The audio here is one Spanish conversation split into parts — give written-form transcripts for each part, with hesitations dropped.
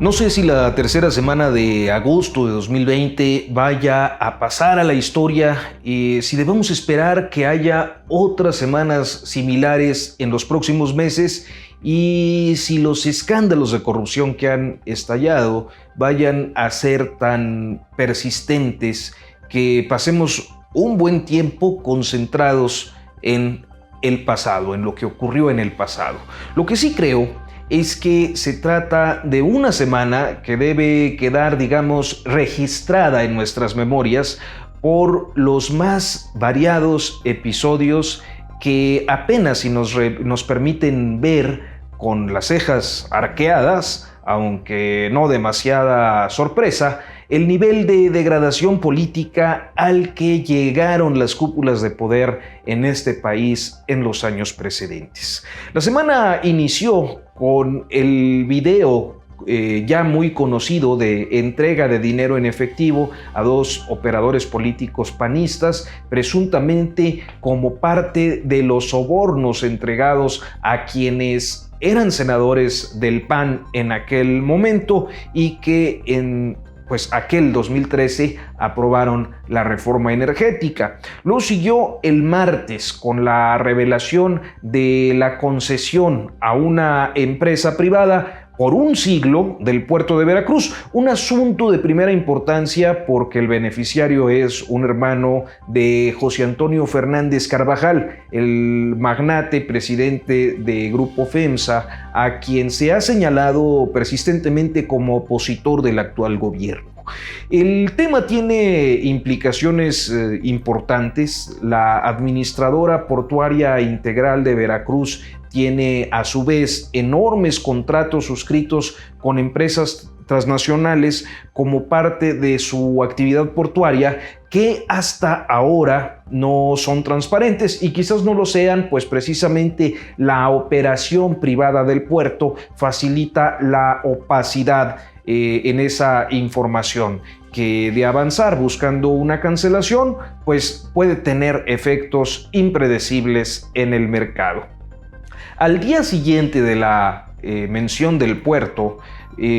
No sé si la tercera semana de agosto de 2020 vaya a pasar a la historia, si debemos esperar que haya otras semanas similares en los próximos meses y si los escándalos de corrupción que han estallado vayan a ser tan persistentes que pasemos un buen tiempo concentrados en el pasado, en lo que ocurrió en el pasado. Lo que sí creo es que se trata de una semana que debe quedar, digamos, registrada en nuestras memorias por los más variados episodios que apenas si nos permiten ver con las cejas arqueadas, aunque no demasiada sorpresa, el nivel de degradación política al que llegaron las cúpulas de poder en este país en los años precedentes. La semana inició con el video ya muy conocido de entrega de dinero en efectivo a dos operadores políticos panistas, presuntamente como parte de los sobornos entregados a quienes eran senadores del PAN en aquel momento y que en aquel 2013 aprobaron la reforma energética. Luego siguió el martes con la revelación de la concesión a una empresa privada por un siglo del puerto de Veracruz, un asunto de primera importancia porque el beneficiario es un hermano de José Antonio Fernández Carvajal, el magnate presidente de Grupo FEMSA, a quien se ha señalado persistentemente como opositor del actual gobierno. El tema tiene implicaciones importantes. La Administradora Portuaria Integral de Veracruz tiene a su vez enormes contratos suscritos con empresas transnacionales como parte de su actividad portuaria que hasta ahora no son transparentes y quizás no lo sean, pues precisamente la operación privada del puerto facilita la opacidad en esa información, que de avanzar buscando una cancelación, pues puede tener efectos impredecibles en el mercado. Al día siguiente de la mención del puerto,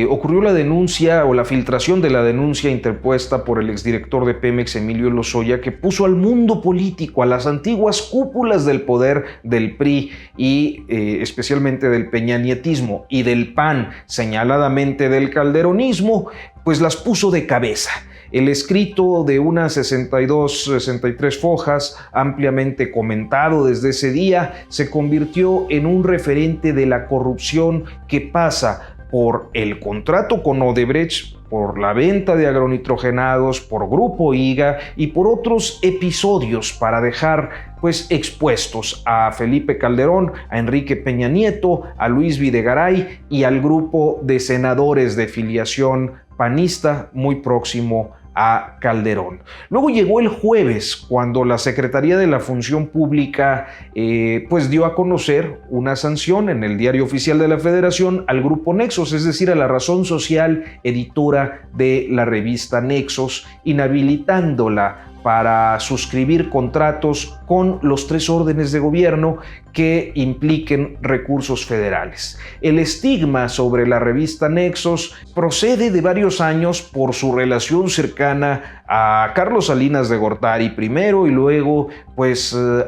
ocurrió la denuncia o la filtración de la denuncia interpuesta por el exdirector de Pemex, Emilio Lozoya, que puso al mundo político, a las antiguas cúpulas del poder del PRI y especialmente del peñanietismo y del PAN, señaladamente del calderonismo, pues las puso de cabeza. El escrito de unas 63 fojas, ampliamente comentado desde ese día, se convirtió en un referente de la corrupción que pasa por el contrato con Odebrecht, por la venta de agronitrogenados, por Grupo IGA y por otros episodios para dejar expuestos a Felipe Calderón, a Enrique Peña Nieto, a Luis Videgaray y al grupo de senadores de filiación panista muy próximo a Calderón. Luego llegó el jueves, cuando la Secretaría de la Función Pública dio a conocer una sanción en el Diario Oficial de la Federación al Grupo Nexos, es decir, a la razón social editora de la revista Nexos, inhabilitándola para suscribir contratos con los 3 órdenes de gobierno que impliquen recursos federales. El estigma sobre la revista Nexos procede de varios años por su relación cercana a Carlos Salinas de Gortari primero y luego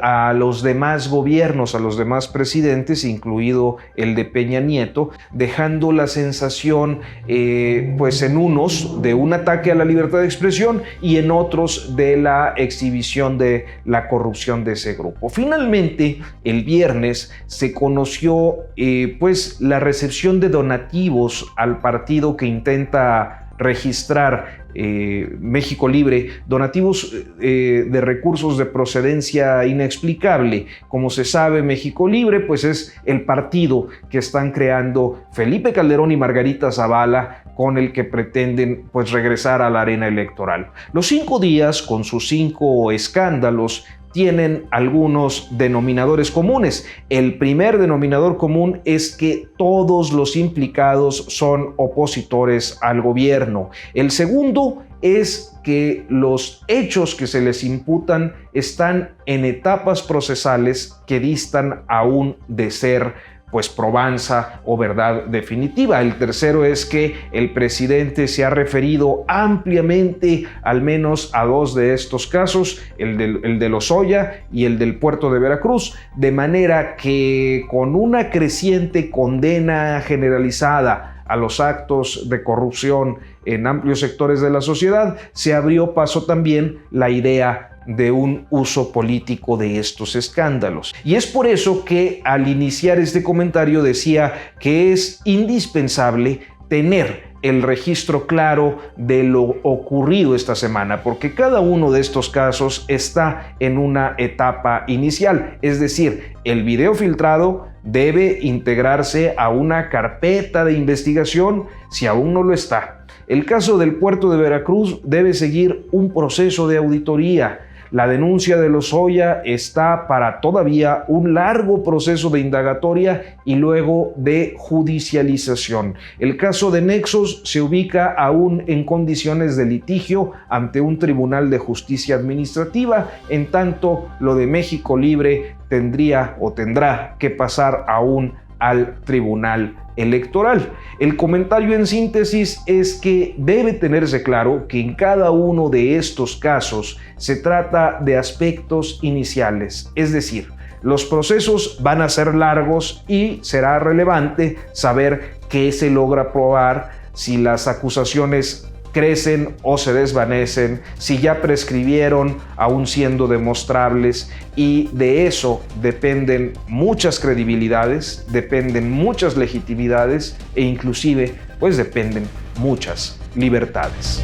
a los demás gobiernos, a los demás presidentes, incluido el de Peña Nieto, dejando la sensación en unos de un ataque a la libertad de expresión y en otros de la exhibición de la corrupción de ese grupo. Finalmente, el viernes se conoció la recepción de donativos al partido que intenta registrar México Libre, donativos de recursos de procedencia inexplicable. Como se sabe, México Libre es el partido que están creando Felipe Calderón y Margarita Zavala, con el que pretenden regresar a la arena electoral. Los 5 días, con sus 5 escándalos, tienen algunos denominadores comunes. El primer denominador común es que todos los implicados son opositores al gobierno. El segundo es que los hechos que se les imputan están en etapas procesales que distan aún de ser pues probanza o verdad definitiva. El tercero es que el presidente se ha referido ampliamente al menos a dos de estos casos, el de Lozoya y el del puerto de Veracruz, de manera que con una creciente condena generalizada a los actos de corrupción en amplios sectores de la sociedad, se abrió paso también la idea de un uso político de estos escándalos. Y es por eso que al iniciar este comentario decía que es indispensable tener el registro claro de lo ocurrido esta semana, porque cada uno de estos casos está en una etapa inicial, es decir, el video filtrado debe integrarse a una carpeta de investigación si aún no lo está. El caso del puerto de Veracruz debe seguir un proceso de auditoría. La denuncia de Lozoya está para todavía un largo proceso de indagatoria y luego de judicialización. El caso de Nexos se ubica aún en condiciones de litigio ante un tribunal de justicia administrativa, en tanto lo de México Libre tendrá que pasar aún al tribunal electoral. El comentario en síntesis es que debe tenerse claro que en cada uno de estos casos se trata de aspectos iniciales, es decir, los procesos van a ser largos y será relevante saber qué se logra probar, si las acusaciones crecen o se desvanecen, si ya prescribieron aún siendo demostrables, y de eso dependen muchas credibilidades, dependen muchas legitimidades e inclusive pues dependen muchas libertades.